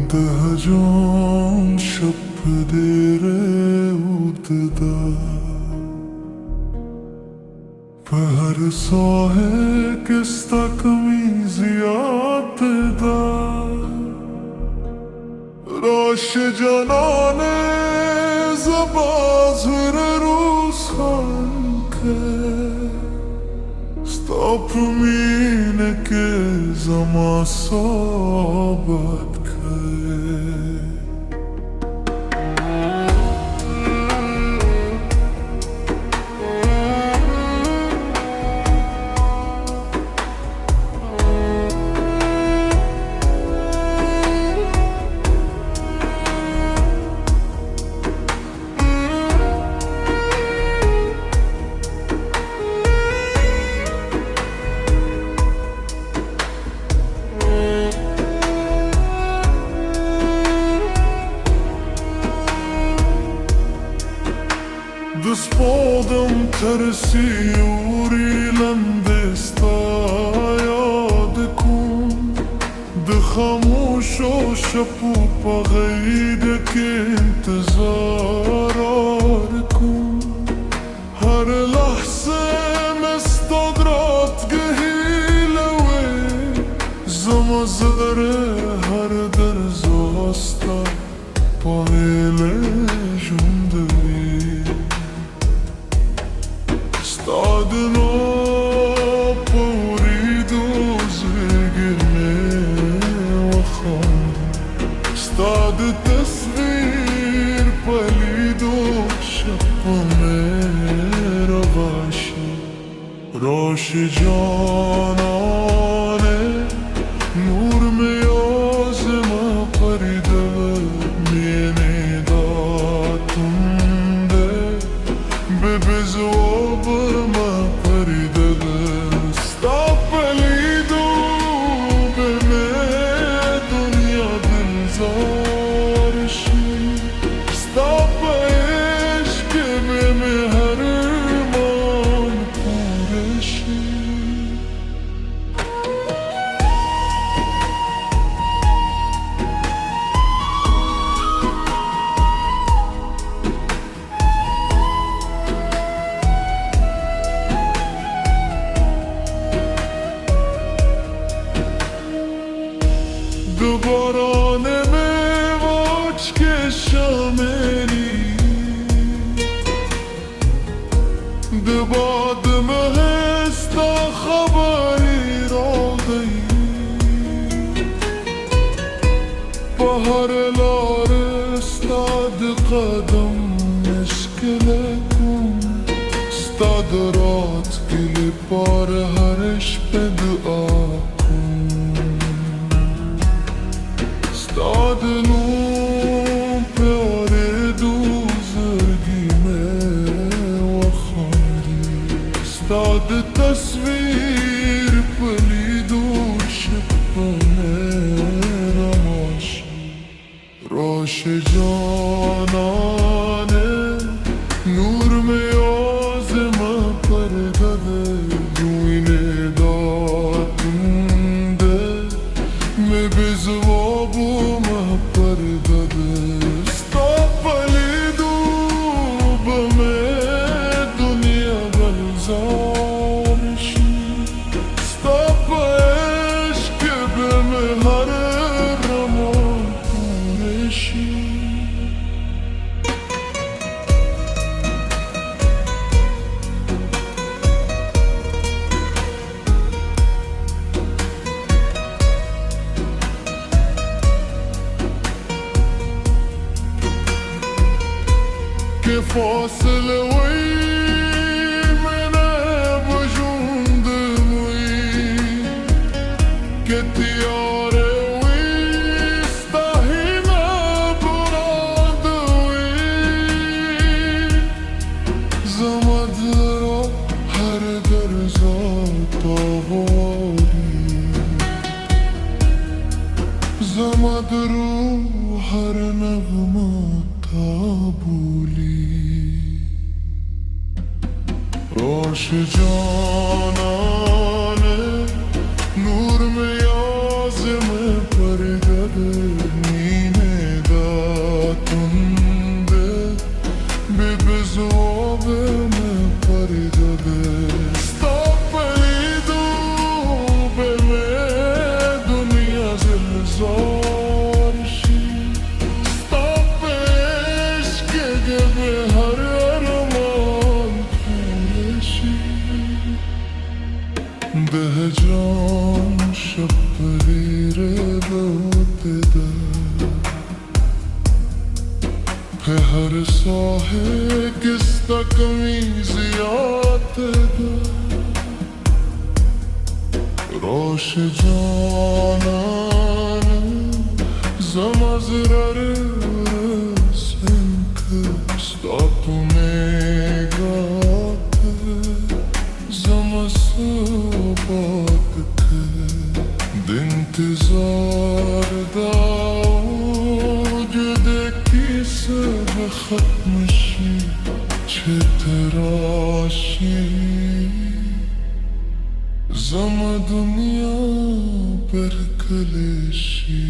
ده جان شب دیره اودده په هر ساحه کې ستا کمی زیات ده راش جانانه زباز روز خان که ستا په مینه کې زما ثابت دسپادم ترسی اوری لندستا یاد کن د خاموش و شپو پا غید که انتظار کن هر لحظه مستدرات گهیلوه زمازره هر در زاستا پایله جندوی Stadına puridu zgirne vakhandı Stadı tasvir palidu şapane ravaşı Roş-i canane nur me yazma paride mene datunde bebezov دوباره نمیواج کشمری دبادم هستا خبری را دی بهر لارستاد قدم مشکلکم استاد رات گلی پار هرش به دعا Stadını pyare duzgime vakhandi Stad tasvir palidu shapane ramash Rosh janane nur me yazma pardade Duine datunde me bezvabu که فاصله وی منه بجونده وی که تیاره وی استهینه براده وی زمد را هر درزات آواری زمد رو هر نغمه تابولی روش جانانه نور me yazme pardade sahe kista kameez yaatega rosh janan zamazrar senk statunegat zamasobat dintizar da सब खत्म शी चितराशी जम दुनिया पर कलेशी